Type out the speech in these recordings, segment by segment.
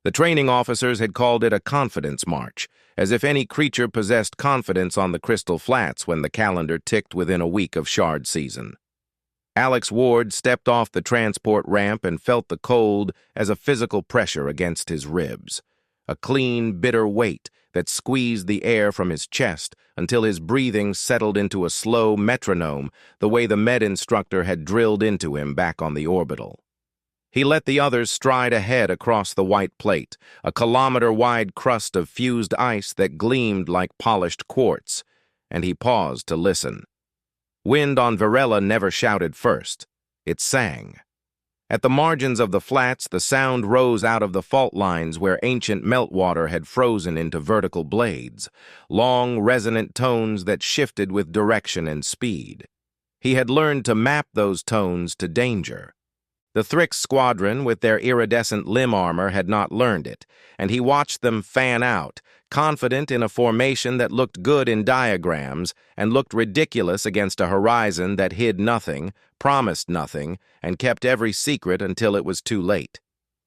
The training officers had called it a confidence march, as if any creature possessed confidence on the Crystal Flats when the calendar ticked within a week of shard season. Alex Ward stepped off the transport ramp and felt the cold as a physical pressure against his ribs, a clean, bitter weight that squeezed the air from his chest until his breathing settled into a slow metronome the way the med instructor had drilled into him back on the orbital. He let the others stride ahead across the white plate, a kilometer-wide crust of fused ice that gleamed like polished quartz, and he paused to listen. Wind on Varela never shouted first. It sang. At the margins of the flats, the sound rose out of the fault lines where ancient meltwater had frozen into vertical blades, long, resonant tones that shifted with direction and speed. He had learned to map those tones to danger. The Thrix squadron, with their iridescent limb armor, had not learned it, and he watched them fan out, confident in a formation that looked good in diagrams and looked ridiculous against a horizon that hid nothing, promised nothing, and kept every secret until it was too late.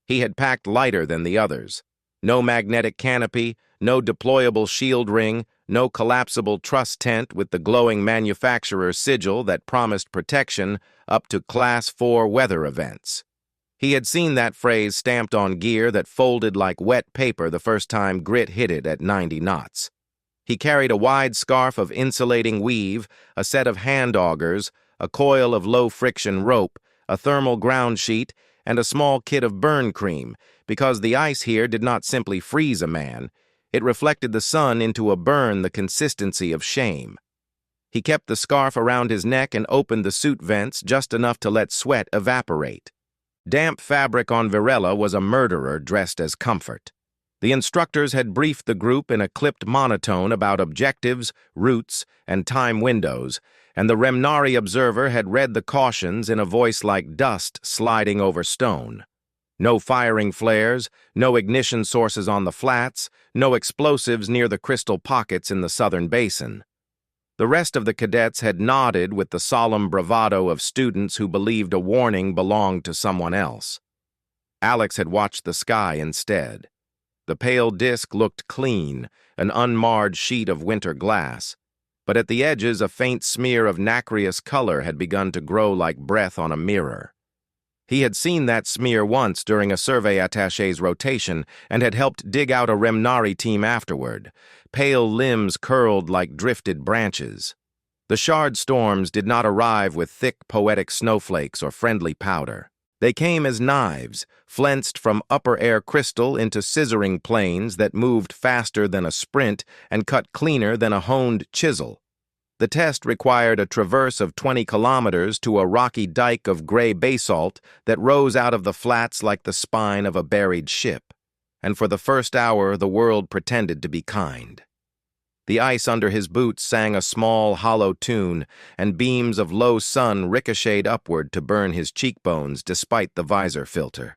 He had packed lighter than the others. No magnetic canopy, no deployable shield ring, no collapsible truss tent with the glowing manufacturer's sigil that promised protection up to Class 4 weather events. He had seen that phrase stamped on gear that folded like wet paper the first time grit hit it at 90 knots. He carried a wide scarf of insulating weave, a set of hand augers, a coil of low-friction rope, a thermal ground sheet, and a small kit of burn cream, because the ice here did not simply freeze a man. It reflected the sun into a burn the consistency of shame. He kept the scarf around his neck and opened the suit vents just enough to let sweat evaporate. Damp fabric on Varela was a murderer dressed as comfort. The instructors had briefed the group in a clipped monotone about objectives, routes, and time windows, and the Remnari observer had read the cautions in a voice like dust sliding over stone. No firing flares, no ignition sources on the flats, no explosives near the crystal pockets in the southern basin. The rest of the cadets had nodded with the solemn bravado of students who believed a warning belonged to someone else. Alex had watched the sky instead. The pale disk looked clean, an unmarred sheet of winter glass, but at the edges a faint smear of nacreous color had begun to grow like breath on a mirror. He had seen that smear once during a survey attaché's rotation and had helped dig out a Remnari team afterward, pale limbs curled like drifted branches. The shard storms did not arrive with thick, poetic snowflakes or friendly powder. They came as knives, flensed from upper-air crystal into scissoring planes that moved faster than a sprint and cut cleaner than a honed chisel. The test required a traverse of 20 kilometers to a rocky dike of gray basalt that rose out of the flats like the spine of a buried ship. And for the first hour, the world pretended to be kind. The ice under his boots sang a small, hollow tune, and beams of low sun ricocheted upward to burn his cheekbones despite the visor filter.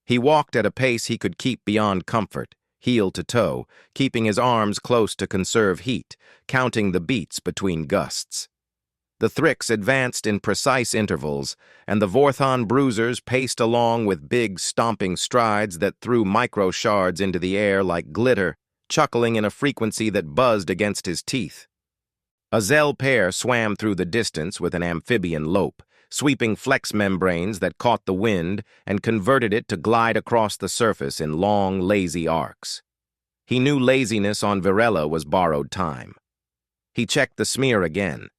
He walked at a pace he could keep beyond comfort, heel to toe, keeping his arms close to conserve heat, counting the beats between gusts. The Thrix advanced in precise intervals, and the Vorthon bruisers paced along with big, stomping strides that threw micro-shards into the air like glitter, chuckling in a frequency that buzzed against his teeth. A Zell pair swam through the distance with an amphibian lope, sweeping flex membranes that caught the wind and converted it to glide across the surface in long, lazy arcs. He knew laziness on Varela was borrowed time. He checked the smear again.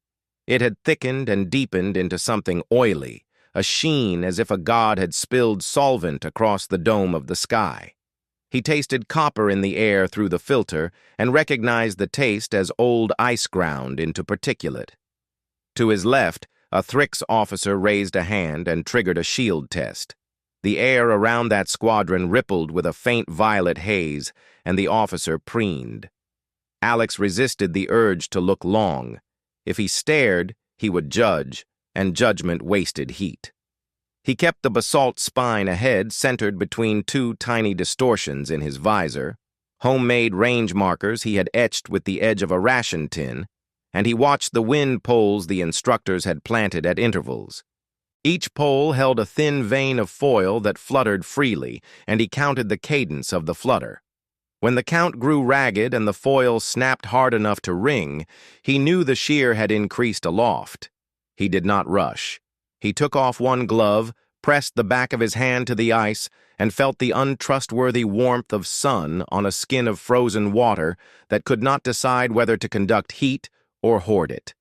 It had thickened and deepened into something oily, a sheen as if a god had spilled solvent across the dome of the sky. He tasted copper in the air through the filter and recognized the taste as old ice ground into particulate. To his left, a Thrix officer raised a hand and triggered a shield test. The air around that squadron rippled with a faint violet haze, and the officer preened. Alex resisted the urge to look long. If he stared, he would judge, and judgment wasted heat. He kept the basalt spine ahead, centered between two tiny distortions in his visor, homemade range markers he had etched with the edge of a ration tin, and he watched the wind poles the instructors had planted at intervals. Each pole held a thin vein of foil that fluttered freely, and he counted the cadence of the flutter. When the count grew ragged and the foil snapped hard enough to ring, he knew the shear had increased aloft. He did not rush. He took off one glove, pressed the back of his hand to the ice, and felt the untrustworthy warmth of sun on a skin of frozen water that could not decide whether to conduct heat or hoard it.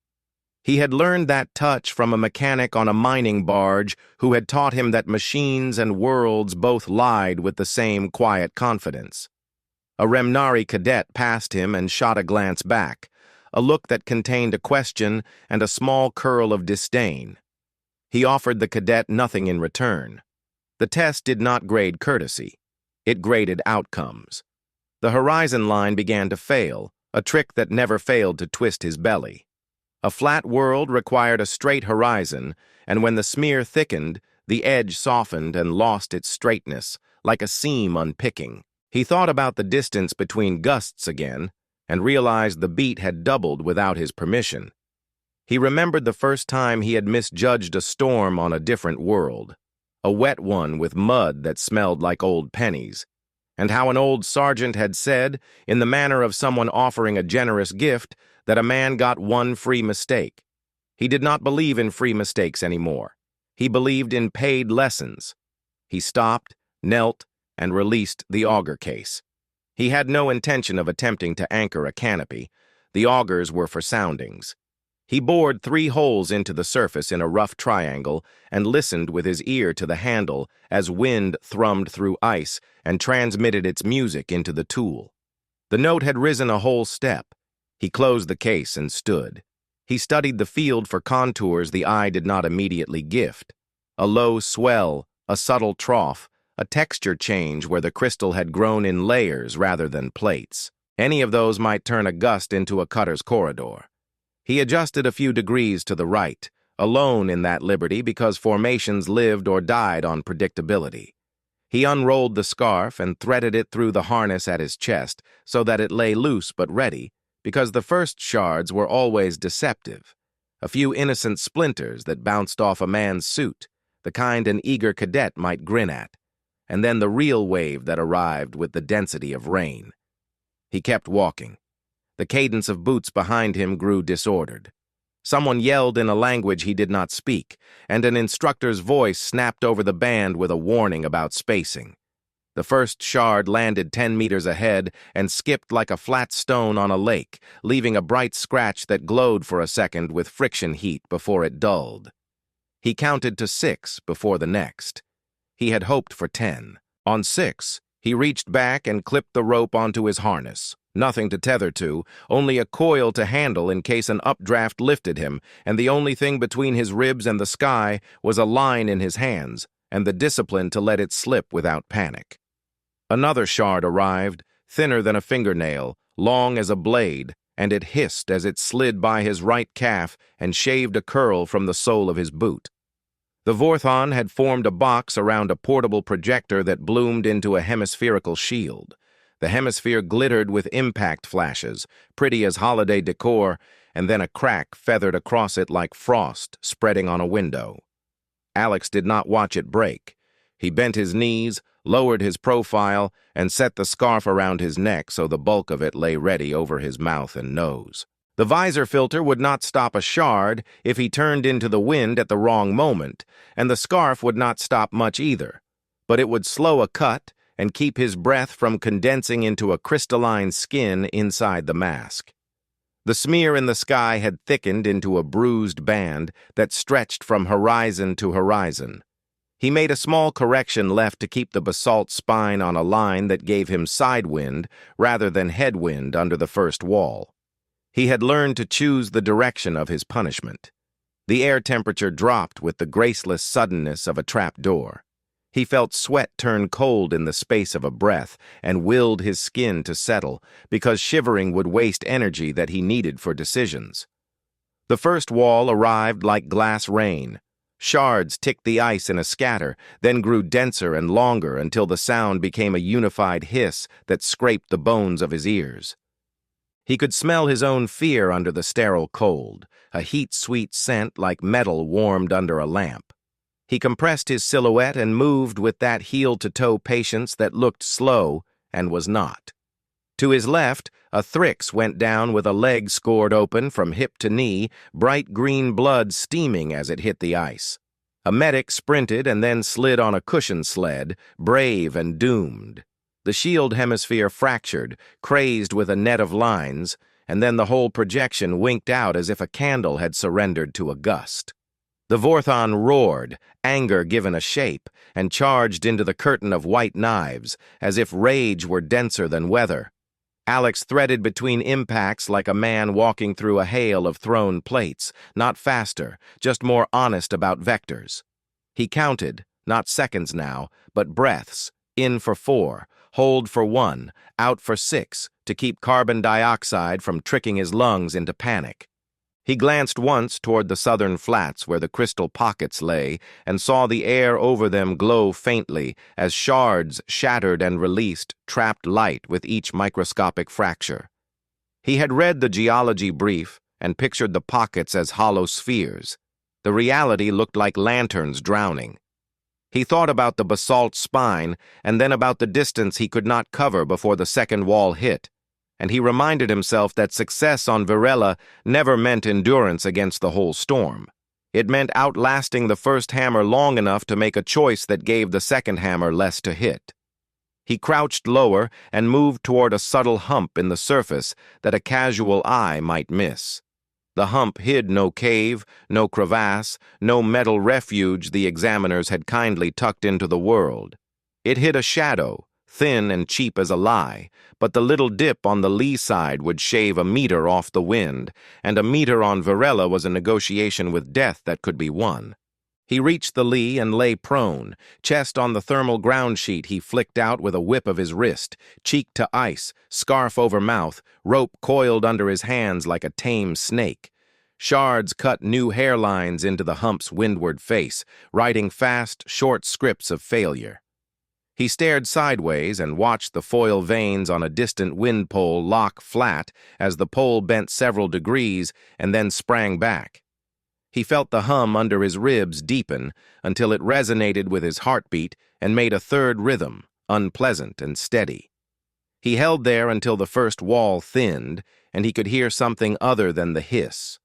He had learned that touch from a mechanic on a mining barge who had taught him that machines and worlds both lied with the same quiet confidence. A Remnari cadet passed him and shot a glance back, a look that contained a question and a small curl of disdain. He offered the cadet nothing in return. The test did not grade courtesy. It graded outcomes. The horizon line began to fail, a trick that never failed to twist his belly. A flat world required a straight horizon, and when the smear thickened, the edge softened and lost its straightness, like a seam unpicking. He thought about the distance between gusts again, and realized the beat had doubled without his permission. He remembered the first time he had misjudged a storm on a different world, a wet one with mud that smelled like old pennies, and how an old sergeant had said, in the manner of someone offering a generous gift, that a man got one free mistake. He did not believe in free mistakes anymore. He believed in paid lessons. He stopped, knelt, and released the auger case. He had no intention of attempting to anchor a canopy. The augers were for soundings. He bored 3 holes into the surface in a rough triangle and listened with his ear to the handle as wind thrummed through ice and transmitted its music into the tool. The note had risen a whole step. He closed the case and stood. He studied the field for contours the eye did not immediately gift. A low swell, a subtle trough, a texture change where the crystal had grown in layers rather than plates. Any of those might turn a gust into a cutter's corridor. He adjusted a few degrees to the right, alone in that liberty because formations lived or died on predictability. He unrolled the scarf and threaded it through the harness at his chest so that it lay loose but ready, because the first shards were always deceptive. A few innocent splinters that bounced off a man's suit, the kind an eager cadet might grin at, and then the real wave that arrived with the density of rain. He kept walking. The cadence of boots behind him grew disordered. Someone yelled in a language he did not speak, and an instructor's voice snapped over the band with a warning about spacing. The first shard landed 10 meters ahead and skipped like a flat stone on a lake, leaving a bright scratch that glowed for a second with friction heat before it dulled. He counted to 6 before the next. He had hoped for 10. On 6, he reached back and clipped the rope onto his harness. Nothing to tether to, only a coil to handle in case an updraft lifted him, and the only thing between his ribs and the sky was a line in his hands and the discipline to let it slip without panic. Another shard arrived, thinner than a fingernail, long as a blade, and it hissed as it slid by his right calf and shaved a curl from the sole of his boot. The Vorthon had formed a box around a portable projector that bloomed into a hemispherical shield. The hemisphere glittered with impact flashes, pretty as holiday decor, and then a crack feathered across it like frost spreading on a window. Alex did not watch it break. He bent his knees, lowered his profile, and set the scarf around his neck so the bulk of it lay ready over his mouth and nose. The visor filter would not stop a shard if he turned into the wind at the wrong moment, and the scarf would not stop much either, but it would slow a cut and keep his breath from condensing into a crystalline skin inside the mask. The smear in the sky had thickened into a bruised band that stretched from horizon to horizon. He made a small correction left to keep the basalt spine on a line that gave him sidewind rather than headwind under the first wall. He had learned to choose the direction of his punishment. The air temperature dropped with the graceless suddenness of a trap door. He felt sweat turn cold in the space of a breath and willed his skin to settle because shivering would waste energy that he needed for decisions. The first wall arrived like glass rain. Shards ticked the ice in a scatter, then grew denser and longer until the sound became a unified hiss that scraped the bones of his ears. He could smell his own fear under the sterile cold, a heat-sweet scent like metal warmed under a lamp. He compressed his silhouette and moved with that heel-to-toe patience that looked slow and was not. To his left, a Thrix went down with a leg scored open from hip to knee, bright green blood steaming as it hit the ice. A medic sprinted and then slid on a cushion sled, brave and doomed. The shield hemisphere fractured, crazed with a net of lines, and then the whole projection winked out as if a candle had surrendered to a gust. The Vorthon roared, anger given a shape, and charged into the curtain of white knives, as if rage were denser than weather. Alex threaded between impacts like a man walking through a hail of thrown plates, not faster, just more honest about vectors. He counted, not seconds now, but breaths, in for 4, hold for 1, out for 6, to keep carbon dioxide from tricking his lungs into panic. He glanced once toward the southern flats where the crystal pockets lay and saw the air over them glow faintly as shards shattered and released trapped light with each microscopic fracture. He had read the geology brief and pictured the pockets as hollow spheres. The reality looked like lanterns drowning. He thought about the basalt spine and then about the distance he could not cover before the second wall hit. And he reminded himself that success on Virella never meant endurance against the whole storm. It meant outlasting the first hammer long enough to make a choice that gave the second hammer less to hit. He crouched lower and moved toward a subtle hump in the surface that a casual eye might miss. The hump hid no cave, no crevasse, no metal refuge the examiners had kindly tucked into the world. It hid a shadow, thin and cheap as a lie, but the little dip on the lee side would shave a meter off the wind, and a meter on Virella was a negotiation with death that could be won. He reached the lee and lay prone, chest on the thermal ground sheet he flicked out with a whip of his wrist, cheek to ice, scarf over mouth, rope coiled under his hands like a tame snake. Shards cut new hairlines into the hump's windward face, writing fast, short scripts of failure. He stared sideways and watched the foil vanes on a distant wind pole lock flat as the pole bent several degrees and then sprang back. He felt the hum under his ribs deepen until it resonated with his heartbeat and made a third rhythm, unpleasant and steady. He held there until the first wall thinned and he could hear something other than the hiss,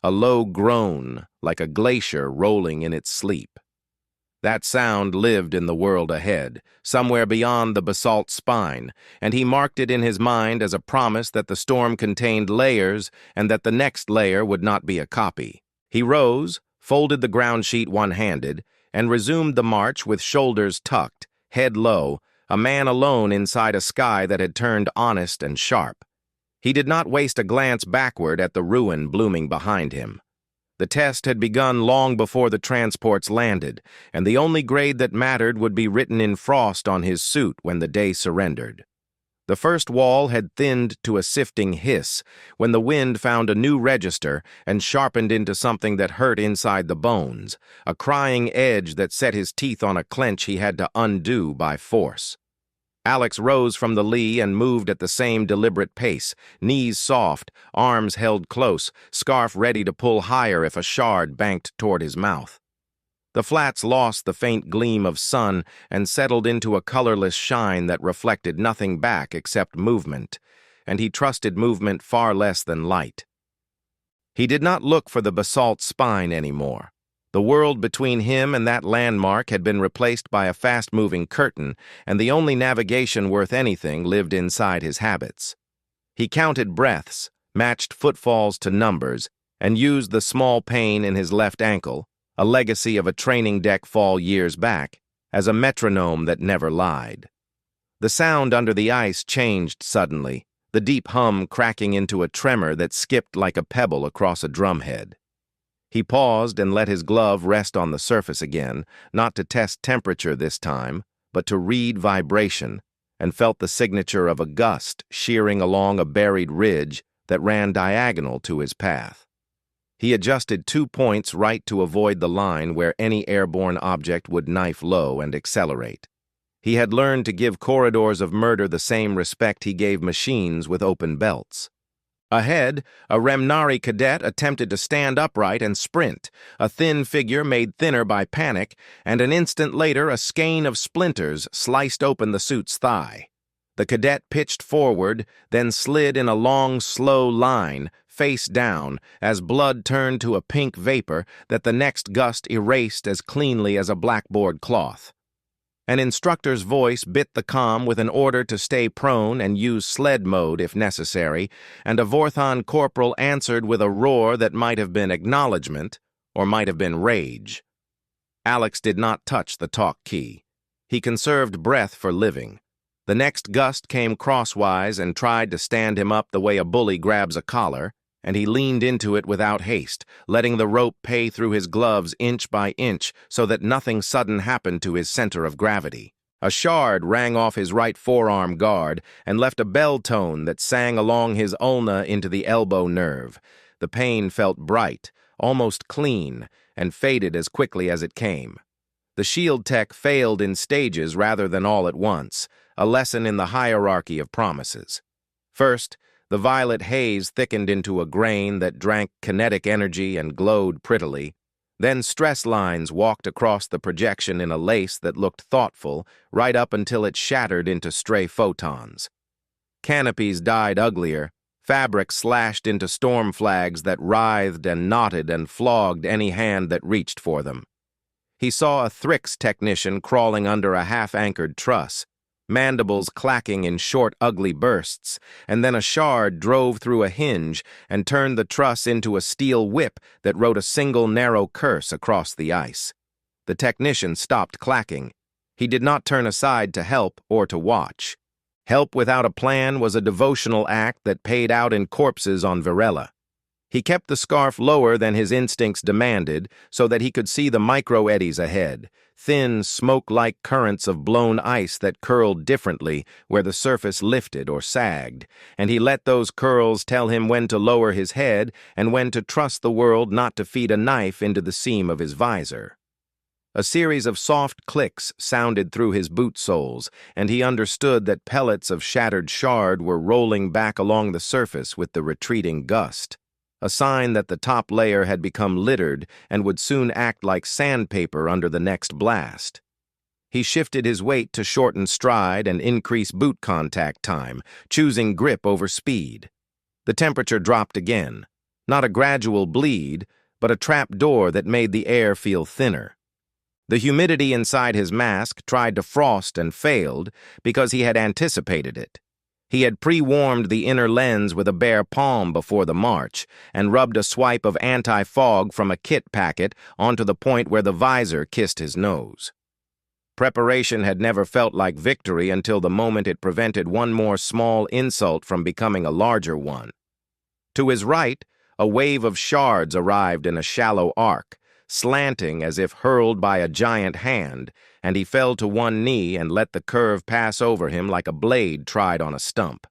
a low groan like a glacier rolling in its sleep. That sound lived in the world ahead, somewhere beyond the basalt spine, and he marked it in his mind as a promise that the storm contained layers and that the next layer would not be a copy. He rose, folded the ground sheet one-handed, and resumed the march with shoulders tucked, head low, a man alone inside a sky that had turned honest and sharp. He did not waste a glance backward at the ruin blooming behind him. The test had begun long before the transports landed, and the only grade that mattered would be written in frost on his suit when the day surrendered. The first wall had thinned to a sifting hiss when the wind found a new register and sharpened into something that hurt inside the bones, a crying edge that set his teeth on a clench he had to undo by force. Alex rose from the lee and moved at the same deliberate pace, knees soft, arms held close, scarf ready to pull higher if a shard banked toward his mouth. The flats lost the faint gleam of sun and settled into a colorless shine that reflected nothing back except movement, and he trusted movement far less than light. He did not look for the basalt spine anymore. The world between him and that landmark had been replaced by a fast-moving curtain, and the only navigation worth anything lived inside his habits. He counted breaths, matched footfalls to numbers, and used the small pain in his left ankle, a legacy of a training deck fall years back, as a metronome that never lied. The sound under the ice changed suddenly, the deep hum cracking into a tremor that skipped like a pebble across a drumhead. He paused and let his glove rest on the surface again, not to test temperature this time, but to read vibration, and felt the signature of a gust shearing along a buried ridge that ran diagonal to his path. He adjusted 2 points right to avoid the line where any airborne object would knife low and accelerate. He had learned to give corridors of murder the same respect he gave machines with open belts. Ahead, a Remnari cadet attempted to stand upright and sprint, a thin figure made thinner by panic, and an instant later a skein of splinters sliced open the suit's thigh. The cadet pitched forward, then slid in a long, slow line, face down, as blood turned to a pink vapor that the next gust erased as cleanly as a blackboard cloth. An instructor's voice bit the comm with an order to stay prone and use sled mode if necessary, and a Vorthon corporal answered with a roar that might have been acknowledgement or might have been rage. Alex did not touch the talk key. He conserved breath for living. The next gust came crosswise and tried to stand him up the way a bully grabs a collar, and he leaned into it without haste, letting the rope pay through his gloves inch by inch so that nothing sudden happened to his center of gravity. A shard rang off his right forearm guard and left a bell tone that sang along his ulna into the elbow nerve. The pain felt bright, almost clean, and faded as quickly as it came. The shield tech failed in stages rather than all at once, a lesson in the hierarchy of promises. First, the violet haze thickened into a grain that drank kinetic energy and glowed prettily. Then stress lines walked across the projection in a lace that looked thoughtful, right up until it shattered into stray photons. Canopies died uglier, fabric slashed into storm flags that writhed and knotted and flogged any hand that reached for them. He saw a Thrix technician crawling under a half-anchored truss, mandibles clacking in short, ugly bursts, and then a shard drove through a hinge and turned the truss into a steel whip that wrote a single narrow curse across the ice. The technician stopped clacking. He did not turn aside to help or to watch. Help without a plan was a devotional act that paid out in corpses on Varela. He kept the scarf lower than his instincts demanded so that he could see the micro-eddies ahead, thin, smoke-like currents of blown ice that curled differently where the surface lifted or sagged, and he let those curls tell him when to lower his head and when to trust the world not to feed a knife into the seam of his visor. A series of soft clicks sounded through his boot soles, and he understood that pellets of shattered shard were rolling back along the surface with the retreating gust, a sign that the top layer had become littered and would soon act like sandpaper under the next blast. He shifted his weight to shorten stride and increase boot contact time, choosing grip over speed. The temperature dropped again, not a gradual bleed, but a trap door that made the air feel thinner. The humidity inside his mask tried to frost and failed because he had anticipated it. He had pre-warmed the inner lens with a bare palm before the march and rubbed a swipe of anti-fog from a kit packet onto the point where the visor kissed his nose. Preparation had never felt like victory until the moment it prevented one more small insult from becoming a larger one. To his right, a wave of shards arrived in a shallow arc, slanting as if hurled by a giant hand, and he fell to one knee and let the curve pass over him like a blade tried on a stump.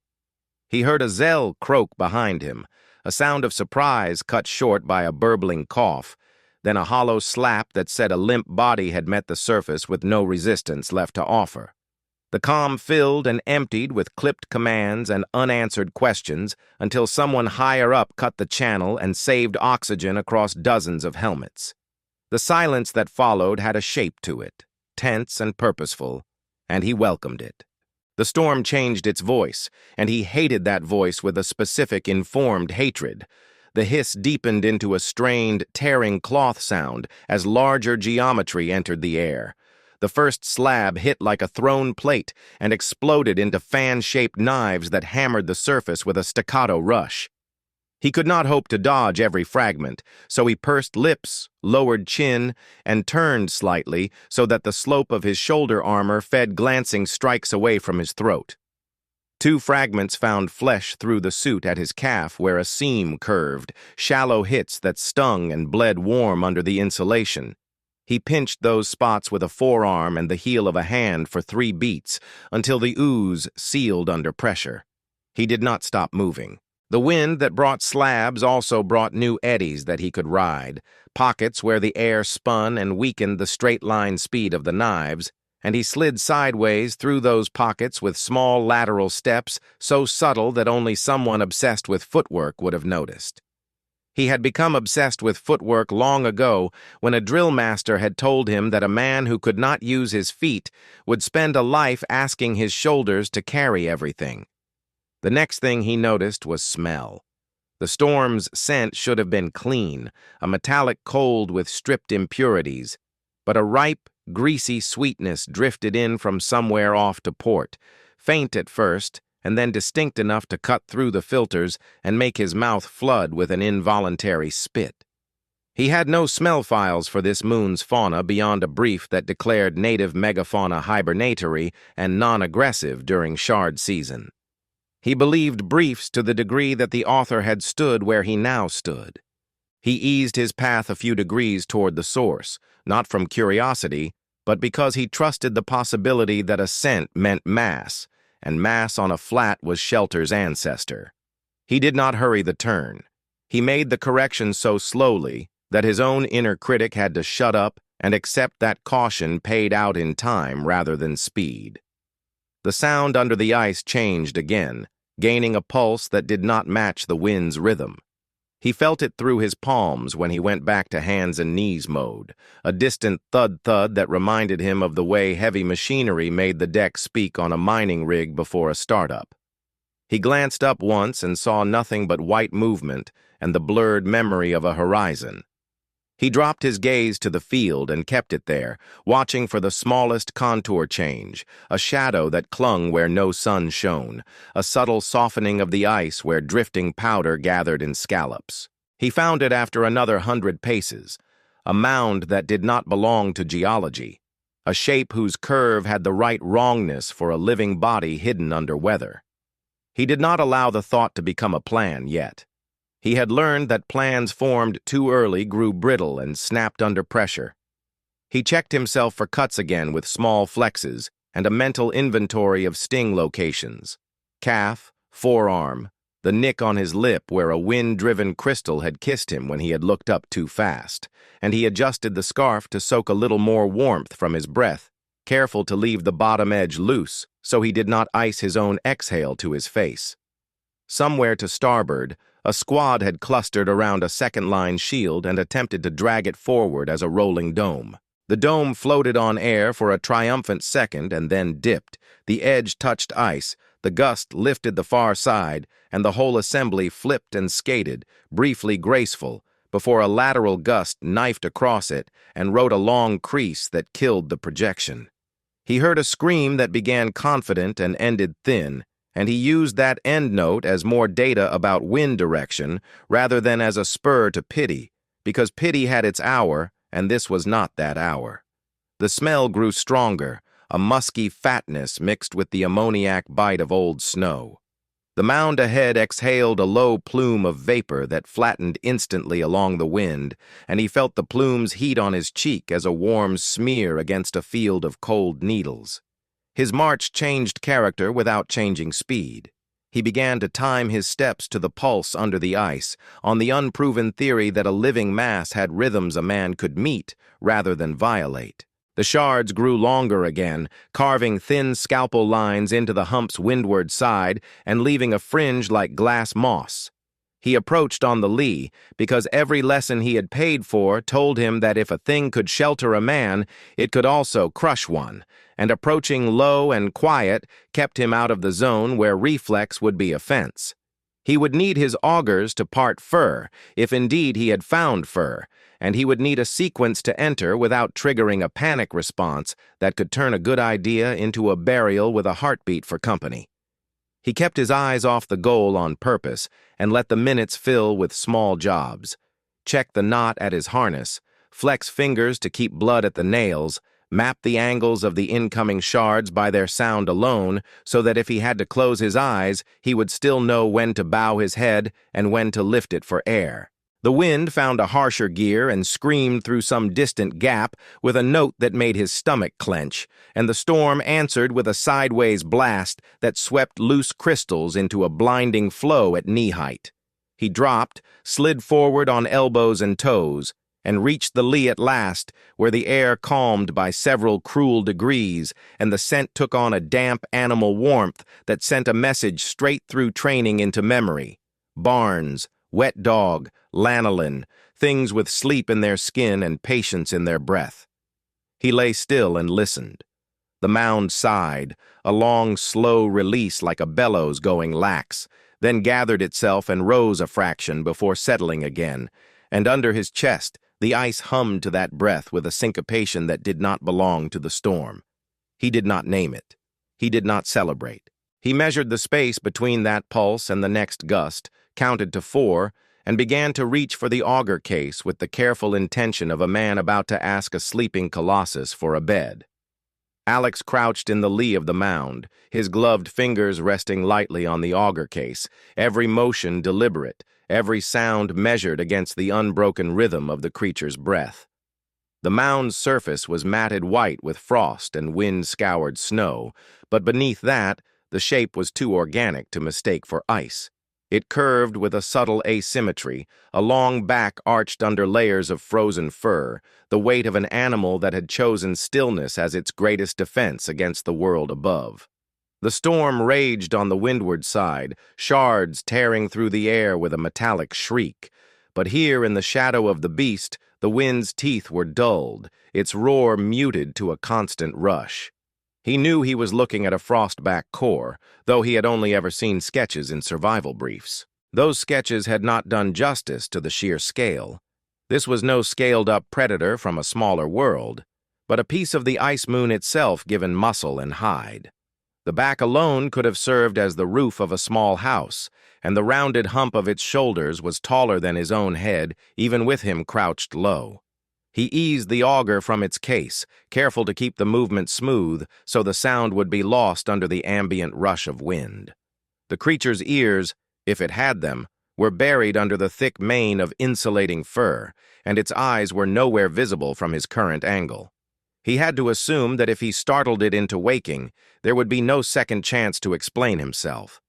He heard a Zell croak behind him, a sound of surprise cut short by a burbling cough, then a hollow slap that said a limp body had met the surface with no resistance left to offer. The comm filled and emptied with clipped commands and unanswered questions until someone higher up cut the channel and saved oxygen across dozens of helmets. The silence that followed had a shape to it, tense and purposeful, and he welcomed it. The storm changed its voice, and he hated that voice with a specific, informed hatred. The hiss deepened into a strained, tearing cloth sound as larger geometry entered the air. The first slab hit like a thrown plate and exploded into fan-shaped knives that hammered the surface with a staccato rush. He could not hope to dodge every fragment, so he pursed lips, lowered chin, and turned slightly so that the slope of his shoulder armor fed glancing strikes away from his throat. 2 fragments found flesh through the suit at his calf where a seam curved, shallow hits that stung and bled warm under the insulation. He pinched those spots with a forearm and the heel of a hand for 3 beats until the ooze sealed under pressure. He did not stop moving. The wind that brought slabs also brought new eddies that he could ride, pockets where the air spun and weakened the straight-line speed of the knives, and he slid sideways through those pockets with small lateral steps so subtle that only someone obsessed with footwork would have noticed. He had become obsessed with footwork long ago when a drill master had told him that a man who could not use his feet would spend a life asking his shoulders to carry everything. The next thing he noticed was smell. The storm's scent should have been clean, a metallic cold with stripped impurities, but a ripe, greasy sweetness drifted in from somewhere off to port, faint at first, and then distinct enough to cut through the filters and make his mouth flood with an involuntary spit. He had no smell files for this moon's fauna beyond a brief that declared native megafauna hibernatory and non-aggressive during shard season. He believed briefs to the degree that the author had stood where he now stood. He eased his path a few degrees toward the source, not from curiosity, but because he trusted the possibility that a scent meant mass, and mass on a flat was shelter's ancestor. He did not hurry the turn. He made the correction so slowly that his own inner critic had to shut up and accept that caution paid out in time rather than speed. The sound under the ice changed again, gaining a pulse that did not match the wind's rhythm. He felt it through his palms when he went back to hands and knees mode, a distant thud-thud that reminded him of the way heavy machinery made the deck speak on a mining rig before a startup. He glanced up once and saw nothing but white movement and the blurred memory of a horizon. He dropped his gaze to the field and kept it there, watching for the smallest contour change, a shadow that clung where no sun shone, a subtle softening of the ice where drifting powder gathered in scallops. He found it after another 100 paces, a mound that did not belong to geology, a shape whose curve had the right wrongness for a living body hidden under weather. He did not allow the thought to become a plan yet. He had learned that plans formed too early grew brittle and snapped under pressure. He checked himself for cuts again with small flexes and a mental inventory of sting locations. Calf, forearm, the nick on his lip where a wind-driven crystal had kissed him when he had looked up too fast, and he adjusted the scarf to soak a little more warmth from his breath, careful to leave the bottom edge loose so he did not ice his own exhale to his face. Somewhere to starboard, a squad had clustered around a second-line shield and attempted to drag it forward as a rolling dome. The dome floated on air for a triumphant second and then dipped. The edge touched ice, the gust lifted the far side, and the whole assembly flipped and skated, briefly graceful, before a lateral gust knifed across it and wrote a long crease that killed the projection. He heard a scream that began confident and ended thin, and he used that end note as more data about wind direction rather than as a spur to pity, because pity had its hour, and this was not that hour. The smell grew stronger, a musky fatness mixed with the ammoniac bite of old snow. The mound ahead exhaled a low plume of vapor that flattened instantly along the wind, and he felt the plume's heat on his cheek as a warm smear against a field of cold needles. His march changed character without changing speed. He began to time his steps to the pulse under the ice, on the unproven theory that a living mass had rhythms a man could meet rather than violate. The shards grew longer again, carving thin scalpel lines into the hump's windward side and leaving a fringe like glass moss. He approached on the lee, because every lesson he had paid for told him that if a thing could shelter a man, it could also crush one, and approaching low and quiet kept him out of the zone where reflex would be offense. He would need his augers to part fur, if indeed he had found fur, and he would need a sequence to enter without triggering a panic response that could turn a good idea into a burial with a heartbeat for company. He kept his eyes off the goal on purpose and let the minutes fill with small jobs. Check the knot at his harness, flex fingers to keep blood at the nails, map the angles of the incoming shards by their sound alone so that if he had to close his eyes, he would still know when to bow his head and when to lift it for air. The wind found a harsher gear and screamed through some distant gap with a note that made his stomach clench, and the storm answered with a sideways blast that swept loose crystals into a blinding flow at knee height. He dropped, slid forward on elbows and toes, and reached the lee at last, where the air calmed by several cruel degrees, and the scent took on a damp animal warmth that sent a message straight through training into memory. Barns, wet dog, lanolin, things with sleep in their skin and patience in their breath. He lay still and listened. The mound sighed, a long, slow release like a bellows going lax, then gathered itself and rose a fraction before settling again, and under his chest the ice hummed to that breath with a syncopation that did not belong to the storm. He did not name it. He did not celebrate. He measured the space between that pulse and the next gust, counted to 4, and began to reach for the auger case with the careful intention of a man about to ask a sleeping colossus for a bed. Alex crouched in the lee of the mound, his gloved fingers resting lightly on the auger case, every motion deliberate, every sound measured against the unbroken rhythm of the creature's breath. The mound's surface was matted white with frost and wind-scoured snow, but beneath that, the shape was too organic to mistake for ice. It curved with a subtle asymmetry, a long back arched under layers of frozen fur, the weight of an animal that had chosen stillness as its greatest defense against the world above. The storm raged on the windward side, shards tearing through the air with a metallic shriek. But here in the shadow of the beast, the wind's teeth were dulled, its roar muted to a constant rush. He knew he was looking at a frostback core, though he had only ever seen sketches in survival briefs. Those sketches had not done justice to the sheer scale. This was no scaled-up predator from a smaller world, but a piece of the ice moon itself given muscle and hide. The back alone could have served as the roof of a small house, and the rounded hump of its shoulders was taller than his own head, even with him crouched low. He eased the auger from its case, careful to keep the movement smooth so the sound would be lost under the ambient rush of wind. The creature's ears, if it had them, were buried under the thick mane of insulating fur, and its eyes were nowhere visible from his current angle. He had to assume that if he startled it into waking, there would be no second chance to explain himself.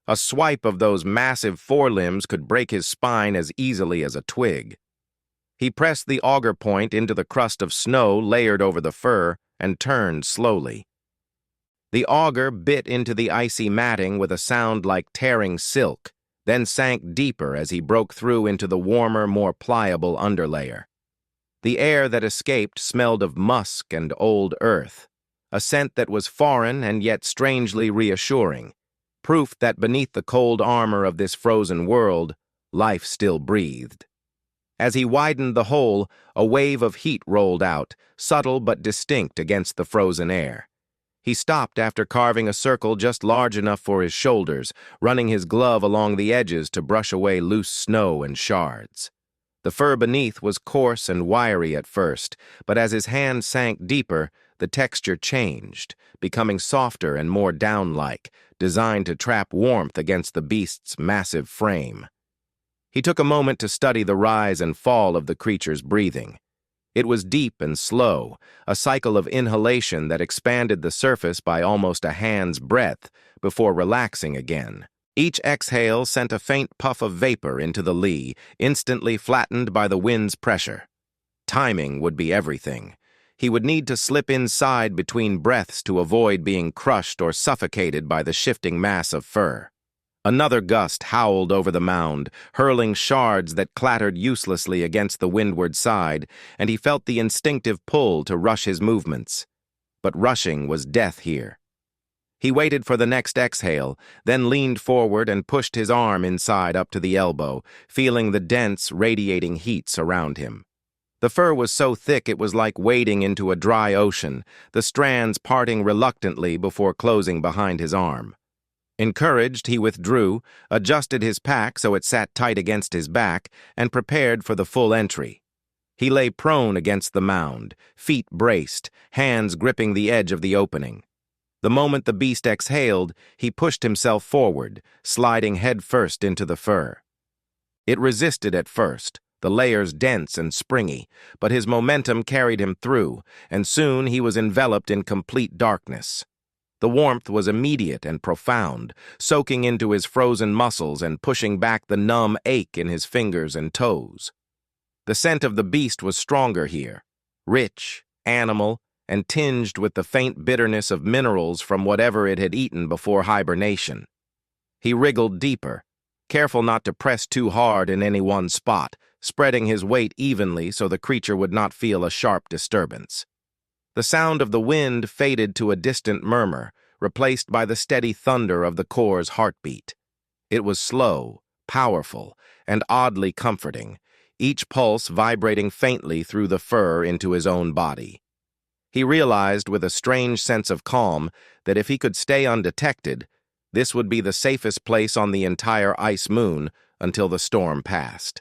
A swipe of those massive forelimbs could break his spine as easily as a twig. He pressed the auger point into the crust of snow layered over the fur and turned slowly. The auger bit into the icy matting with a sound like tearing silk, then sank deeper as he broke through into the warmer, more pliable underlayer. The air that escaped smelled of musk and old earth, a scent that was foreign and yet strangely reassuring, proof that beneath the cold armor of this frozen world, life still breathed. As he widened the hole, a wave of heat rolled out, subtle but distinct against the frozen air. He stopped after carving a circle just large enough for his shoulders, running his glove along the edges to brush away loose snow and shards. The fur beneath was coarse and wiry at first, but as his hand sank deeper, the texture changed, becoming softer and more down-like, designed to trap warmth against the beast's massive frame. He took a moment to study the rise and fall of the creature's breathing. It was deep and slow, a cycle of inhalation that expanded the surface by almost a hand's breadth before relaxing again. Each exhale sent a faint puff of vapor into the lee, instantly flattened by the wind's pressure. Timing would be everything. He would need to slip inside between breaths to avoid being crushed or suffocated by the shifting mass of fur. Another gust howled over the mound, hurling shards that clattered uselessly against the windward side, and he felt the instinctive pull to rush his movements. But rushing was death here. He waited for the next exhale, then leaned forward and pushed his arm inside up to the elbow, feeling the dense, radiating heat surround him. The fur was so thick it was like wading into a dry ocean, the strands parting reluctantly before closing behind his arm. Encouraged, he withdrew, adjusted his pack so it sat tight against his back, and prepared for the full entry. He lay prone against the mound, feet braced, hands gripping the edge of the opening. The moment the beast exhaled, he pushed himself forward, sliding headfirst into the fur. It resisted at first, the layers dense and springy, but his momentum carried him through, and soon he was enveloped in complete darkness. The warmth was immediate and profound, soaking into his frozen muscles and pushing back the numb ache in his fingers and toes. The scent of the beast was stronger here, rich, animal, and tinged with the faint bitterness of minerals from whatever it had eaten before hibernation. He wriggled deeper, careful not to press too hard in any one spot, spreading his weight evenly so the creature would not feel a sharp disturbance. The sound of the wind faded to a distant murmur, replaced by the steady thunder of the core's heartbeat. It was slow, powerful, and oddly comforting, each pulse vibrating faintly through the fur into his own body. He realized with a strange sense of calm that if he could stay undetected, this would be the safest place on the entire ice moon until the storm passed.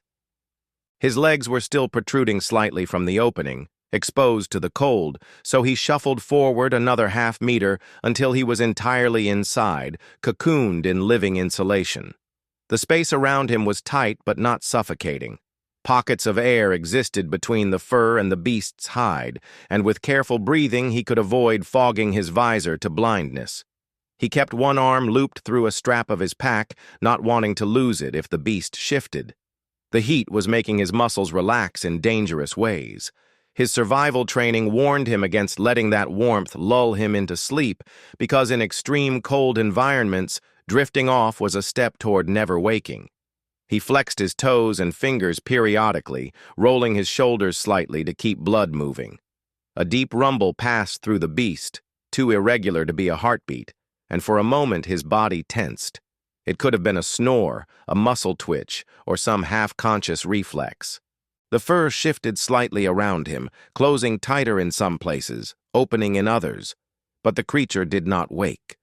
His legs were still protruding slightly from the opening, exposed to the cold, so he shuffled forward another half-meter until he was entirely inside, cocooned in living insulation. The space around him was tight but not suffocating. Pockets of air existed between the fur and the beast's hide, and with careful breathing he could avoid fogging his visor to blindness. He kept one arm looped through a strap of his pack, not wanting to lose it if the beast shifted. The heat was making his muscles relax in dangerous ways. His survival training warned him against letting that warmth lull him into sleep, because in extreme cold environments, drifting off was a step toward never waking. He flexed his toes and fingers periodically, rolling his shoulders slightly to keep blood moving. A deep rumble passed through the beast, too irregular to be a heartbeat, and for a moment his body tensed. It could have been a snore, a muscle twitch, or some half-conscious reflex. The fur shifted slightly around him, closing tighter in some places, opening in others, but the creature did not wake.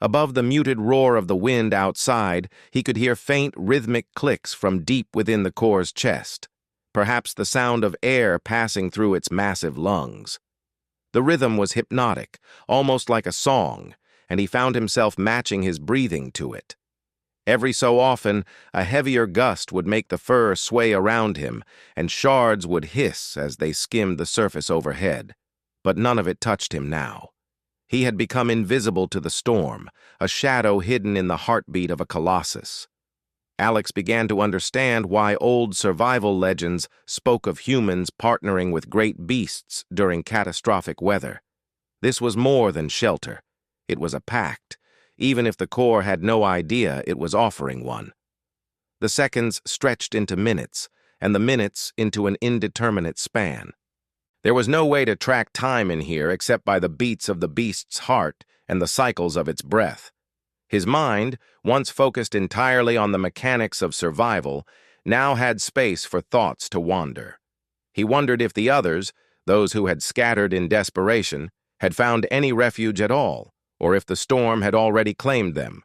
Above the muted roar of the wind outside, he could hear faint rhythmic clicks from deep within the core's chest, perhaps the sound of air passing through its massive lungs. The rhythm was hypnotic, almost like a song, and he found himself matching his breathing to it. Every so often, a heavier gust would make the fur sway around him, and shards would hiss as they skimmed the surface overhead. But none of it touched him now. He had become invisible to the storm, a shadow hidden in the heartbeat of a colossus. Alex began to understand why old survival legends spoke of humans partnering with great beasts during catastrophic weather. This was more than shelter. It was a pact, even if the core had no idea it was offering one. The seconds stretched into minutes, and the minutes into an indeterminate span. There was no way to track time in here except by the beats of the beast's heart and the cycles of its breath. His mind, once focused entirely on the mechanics of survival, now had space for thoughts to wander. He wondered if the others, those who had scattered in desperation, had found any refuge at all, or if the storm had already claimed them.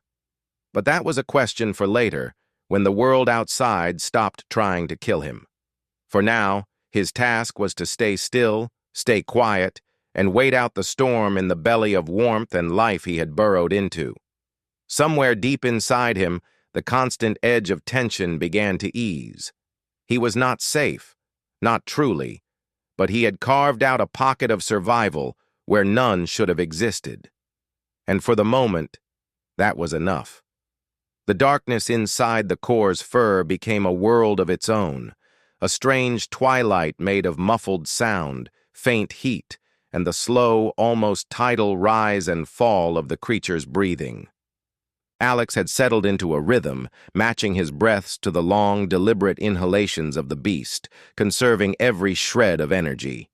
But that was a question for later, when the world outside stopped trying to kill him. For now, his task was to stay still, stay quiet, and wait out the storm in the belly of warmth and life he had burrowed into. Somewhere deep inside him, the constant edge of tension began to ease. He was not safe, not truly, but he had carved out a pocket of survival where none should have existed. And for the moment, that was enough. The darkness inside the core's fur became a world of its own, a strange twilight made of muffled sound, faint heat, and the slow, almost tidal rise and fall of the creature's breathing. Alex had settled into a rhythm, matching his breaths to the long, deliberate inhalations of the beast, conserving every shred of energy.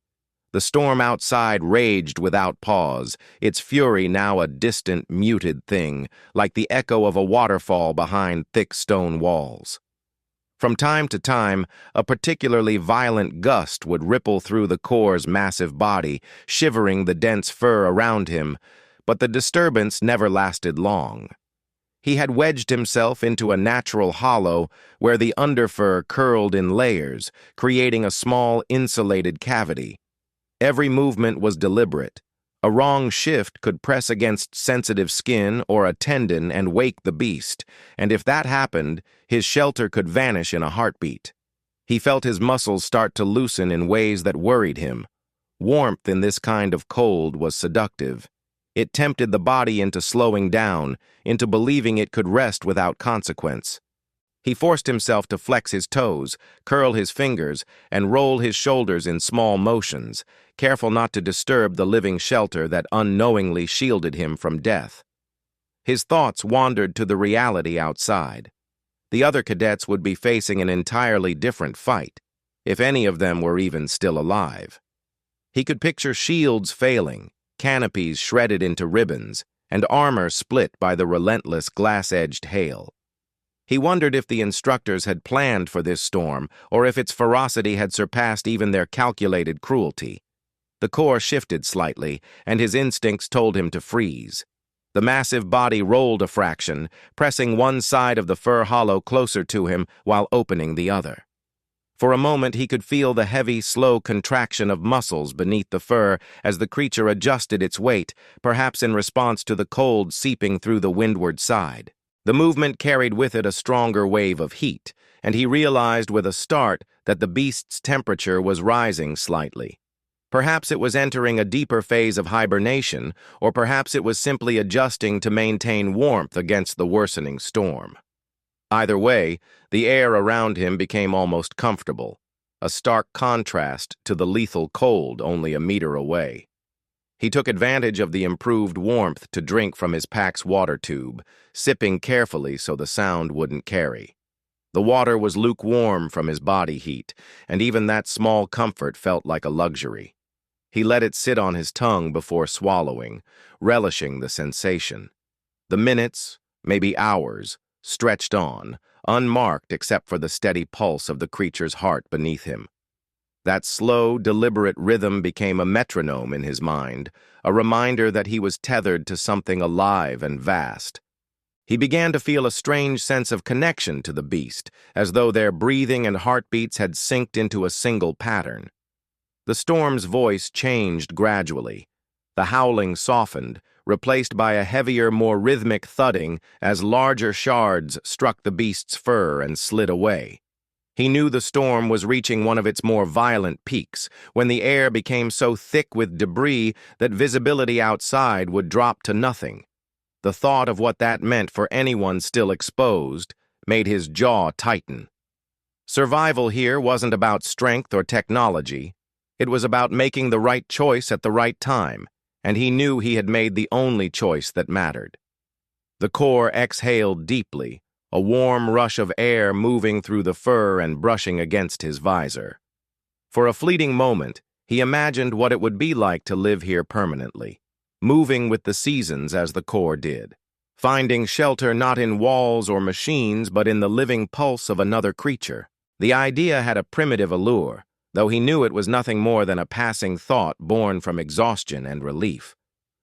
The storm outside raged without pause, its fury now a distant, muted thing, like the echo of a waterfall behind thick stone walls. From time to time, a particularly violent gust would ripple through the core's massive body, shivering the dense fur around him, but the disturbance never lasted long. He had wedged himself into a natural hollow where the underfur curled in layers, creating a small, insulated cavity. Every movement was deliberate. A wrong shift could press against sensitive skin or a tendon and wake the beast, and if that happened, his shelter could vanish in a heartbeat. He felt his muscles start to loosen in ways that worried him. Warmth in this kind of cold was seductive. It tempted the body into slowing down, into believing it could rest without consequence. He forced himself to flex his toes, curl his fingers, and roll his shoulders in small motions, careful not to disturb the living shelter that unknowingly shielded him from death. His thoughts wandered to the reality outside. The other cadets would be facing an entirely different fight, if any of them were even still alive. He could picture shields failing, canopies shredded into ribbons, and armor split by the relentless glass-edged hail. He wondered if the instructors had planned for this storm, or if its ferocity had surpassed even their calculated cruelty. The core shifted slightly, and his instincts told him to freeze. The massive body rolled a fraction, pressing one side of the fur hollow closer to him while opening the other. For a moment he could feel the heavy, slow contraction of muscles beneath the fur as the creature adjusted its weight, perhaps in response to the cold seeping through the windward side. The movement carried with it a stronger wave of heat, and he realized with a start that the beast's temperature was rising slightly. Perhaps it was entering a deeper phase of hibernation, or perhaps it was simply adjusting to maintain warmth against the worsening storm. Either way, the air around him became almost comfortable, a stark contrast to the lethal cold only a meter away. He took advantage of the improved warmth to drink from his pack's water tube, sipping carefully so the sound wouldn't carry. The water was lukewarm from his body heat, and even that small comfort felt like a luxury. He let it sit on his tongue before swallowing, relishing the sensation. The minutes, maybe hours, stretched on, unmarked except for the steady pulse of the creature's heart beneath him. That slow, deliberate rhythm became a metronome in his mind, a reminder that he was tethered to something alive and vast. He began to feel a strange sense of connection to the beast, as though their breathing and heartbeats had synced into a single pattern. The storm's voice changed gradually. The howling softened, replaced by a heavier, more rhythmic thudding as larger shards struck the beast's fur and slid away. He knew the storm was reaching one of its more violent peaks, when the air became so thick with debris that visibility outside would drop to nothing. The thought of what that meant for anyone still exposed made his jaw tighten. Survival here wasn't about strength or technology. It was about making the right choice at the right time, and he knew he had made the only choice that mattered. The core exhaled deeply, a warm rush of air moving through the fur and brushing against his visor. For a fleeting moment, he imagined what it would be like to live here permanently, moving with the seasons as the core did, finding shelter not in walls or machines but in the living pulse of another creature. The idea had a primitive allure, though he knew it was nothing more than a passing thought born from exhaustion and relief.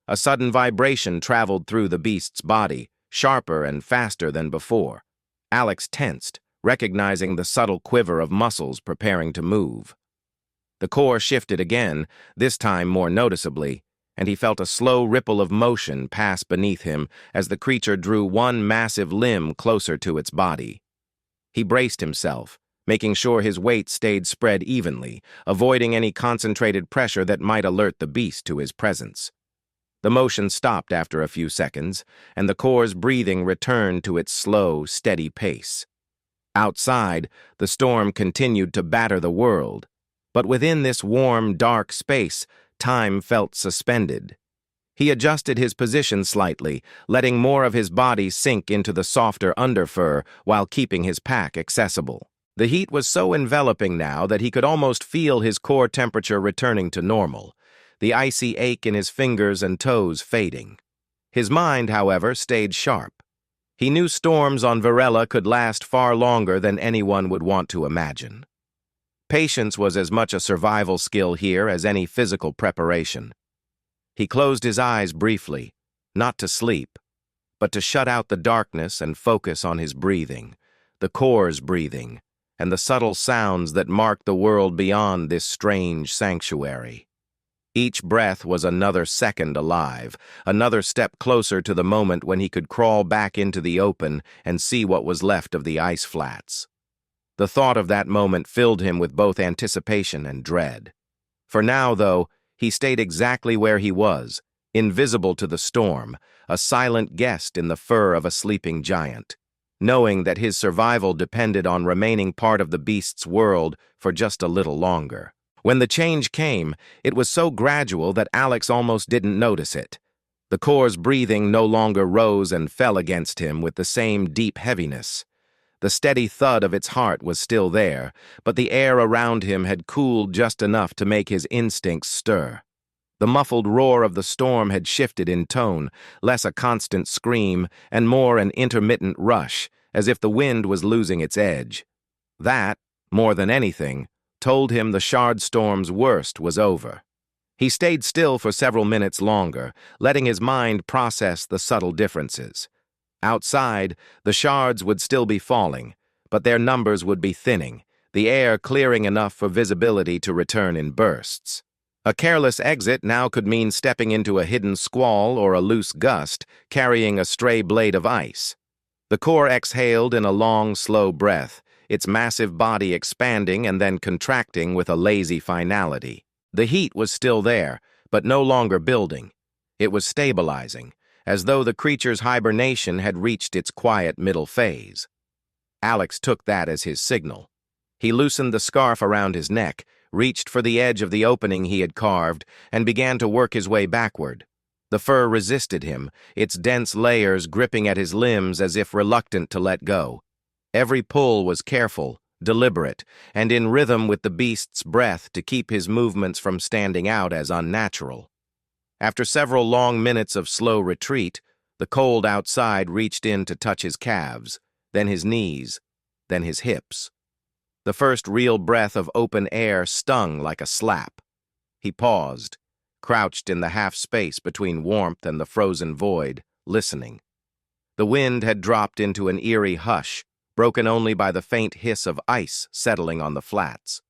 A sudden vibration traveled through the beast's body, sharper and faster than before. Alex tensed, recognizing the subtle quiver of muscles preparing to move. The core shifted again, this time more noticeably, and he felt a slow ripple of motion pass beneath him as the creature drew one massive limb closer to its body. He braced himself, making sure his weight stayed spread evenly, avoiding any concentrated pressure that might alert the beast to his presence. The motion stopped after a few seconds, and the core's breathing returned to its slow, steady pace. Outside, the storm continued to batter the world, but within this warm, dark space, time felt suspended. He adjusted his position slightly, letting more of his body sink into the softer underfur while keeping his pack accessible. The heat was so enveloping now that he could almost feel his core temperature returning to normal, the icy ache in his fingers and toes fading. His mind, however, stayed sharp. He knew storms on Varela could last far longer than anyone would want to imagine. Patience was as much a survival skill here as any physical preparation. He closed his eyes briefly, not to sleep, but to shut out the darkness and focus on his breathing, the core's breathing, and the subtle sounds that marked the world beyond this strange sanctuary. Each breath was another second alive, another step closer to the moment when he could crawl back into the open and see what was left of the ice flats. The thought of that moment filled him with both anticipation and dread. For now, though, he stayed exactly where he was, invisible to the storm, a silent guest in the fur of a sleeping giant. knowing that his survival depended on remaining part of the beast's world for just a little longer. When the change came, it was so gradual that Alex almost didn't notice it. The core's breathing no longer rose and fell against him with the same deep heaviness. The steady thud of its heart was still there, but the air around him had cooled just enough to make his instincts stir. The muffled roar of the storm had shifted in tone, less a constant scream and more an intermittent rush, as if the wind was losing its edge. That, more than anything, told him the shard storm's worst was over. He stayed still for several minutes longer, letting his mind process the subtle differences. Outside, the shards would still be falling, but their numbers would be thinning, the air clearing enough for visibility to return in bursts. A careless exit now could mean stepping into a hidden squall or a loose gust, carrying a stray blade of ice. The core exhaled in a long, slow breath, its massive body expanding and then contracting with a lazy finality. The heat was still there, but no longer building. It was stabilizing, as though the creature's hibernation had reached its quiet middle phase. Alex took that as his signal. He loosened the scarf around his neck, reached for the edge of the opening he had carved, and began to work his way backward. The fur resisted him, its dense layers gripping at his limbs as if reluctant to let go. Every pull was careful, deliberate, and in rhythm with the beast's breath to keep his movements from standing out as unnatural. After several long minutes of slow retreat, the cold outside reached in to touch his calves, then his knees, then his hips. The first real breath of open air stung like a slap. He paused, crouched in the half space between warmth and the frozen void, listening. The wind had dropped into an eerie hush, broken only by the faint hiss of ice settling on the flats.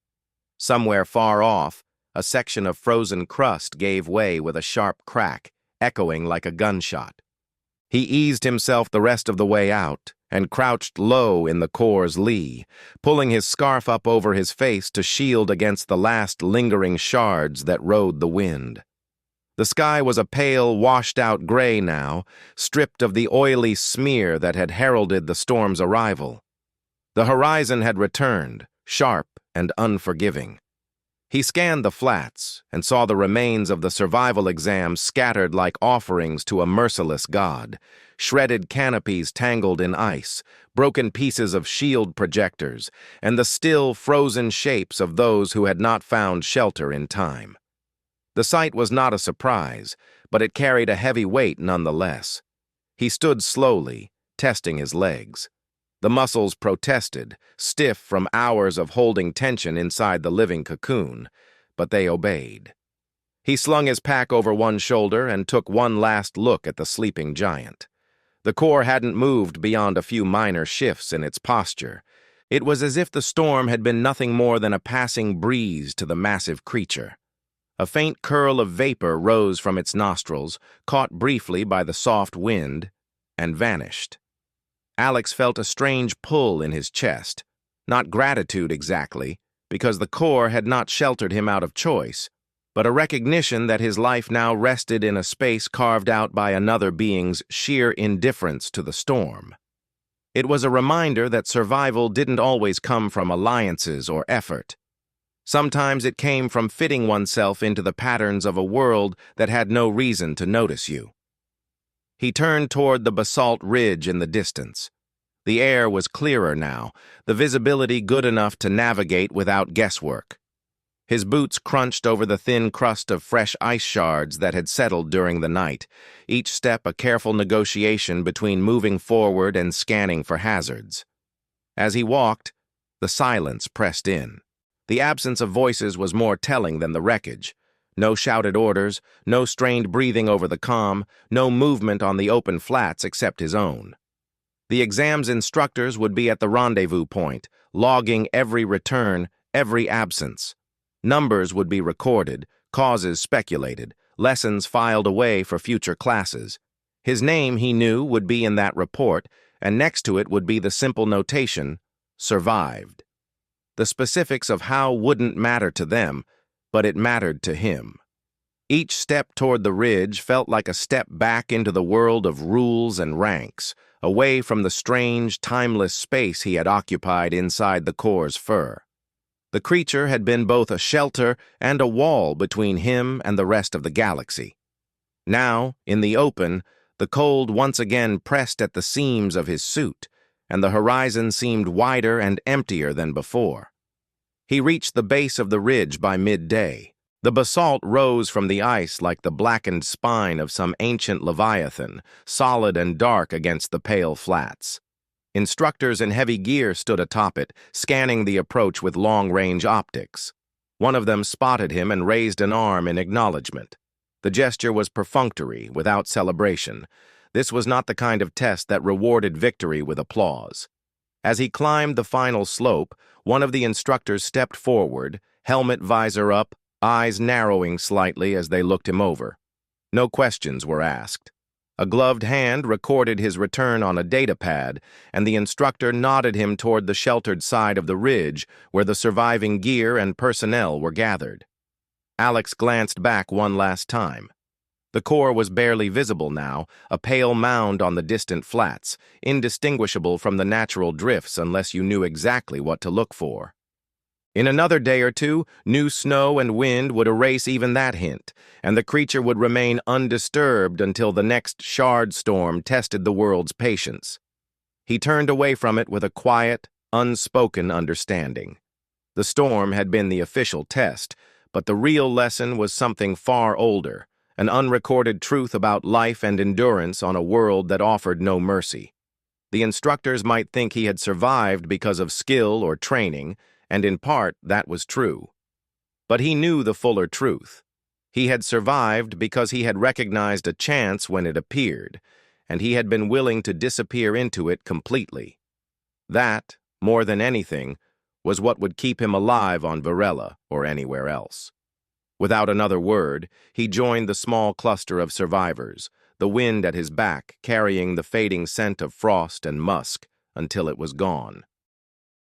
Somewhere far off, a section of frozen crust gave way with a sharp crack, echoing like a gunshot. He eased himself the rest of the way out and crouched low in the core's lee, pulling his scarf up over his face to shield against the last lingering shards that rode the wind. The sky was a pale, washed-out gray now, stripped of the oily smear that had heralded the storm's arrival. The horizon had returned, sharp and unforgiving. He scanned the flats and saw the remains of the survival exam scattered like offerings to a merciless god, shredded canopies tangled in ice, broken pieces of shield projectors, and the still, frozen shapes of those who had not found shelter in time. The sight was not a surprise, but it carried a heavy weight nonetheless. He stood slowly, testing his legs. The muscles protested, stiff from hours of holding tension inside the living cocoon, but they obeyed. He slung his pack over one shoulder and took one last look at the sleeping giant. The core hadn't moved beyond a few minor shifts in its posture. It was as if the storm had been nothing more than a passing breeze to the massive creature. A faint curl of vapor rose from its nostrils, caught briefly by the soft wind, and vanished. Alex felt a strange pull in his chest, not gratitude exactly, because the core had not sheltered him out of choice, but a recognition that his life now rested in a space carved out by another being's sheer indifference to the storm. It was a reminder that survival didn't always come from alliances or effort. Sometimes it came from fitting oneself into the patterns of a world that had no reason to notice you. He turned toward the basalt ridge in the distance. The air was clearer now, the visibility good enough to navigate without guesswork. His boots crunched over the thin crust of fresh ice shards that had settled during the night, each step a careful negotiation between moving forward and scanning for hazards. As he walked, the silence pressed in. The absence of voices was more telling than the wreckage. No shouted orders, no strained breathing over the comm, no movement on the open flats except his own. The exam's instructors would be at the rendezvous point, logging every return, every absence. Numbers would be recorded, causes speculated, lessons filed away for future classes. His name, he knew, would be in that report, and next to it would be the simple notation, "Survived." The specifics of how wouldn't matter to them, but it mattered to him. Each step toward the ridge felt like a step back into the world of rules and ranks, away from the strange, timeless space he had occupied inside the Corps' fur. The creature had been both a shelter and a wall between him and the rest of the galaxy. Now, in the open, the cold once again pressed at the seams of his suit, and the horizon seemed wider and emptier than before. He reached the base of the ridge by midday. The basalt rose from the ice like the blackened spine of some ancient leviathan, solid and dark against the pale flats. Instructors in heavy gear stood atop it, scanning the approach with long-range optics. One of them spotted him and raised an arm in acknowledgement. The gesture was perfunctory, without celebration. This was not the kind of test that rewarded victory with applause. As he climbed the final slope, one of the instructors stepped forward, helmet visor up, eyes narrowing slightly as they looked him over. No questions were asked. A gloved hand recorded his return on a datapad, and the instructor nodded him toward the sheltered side of the ridge where the surviving gear and personnel were gathered. Alex glanced back one last time. The core was barely visible now, a pale mound on the distant flats, indistinguishable from the natural drifts unless you knew exactly what to look for. In another day or two, new snow and wind would erase even that hint, and the creature would remain undisturbed until the next shard storm tested the world's patience. He turned away from it with a quiet, unspoken understanding. The storm had been the official test, but the real lesson was something far older, an unrecorded truth about life and endurance on a world that offered no mercy. The instructors might think he had survived because of skill or training, and in part that was true. But he knew the fuller truth. He had survived because he had recognized a chance when it appeared, and he had been willing to disappear into it completely. That, more than anything, was what would keep him alive on Varela or anywhere else. Without another word, he joined the small cluster of survivors, the wind at his back carrying the fading scent of frost and musk until it was gone.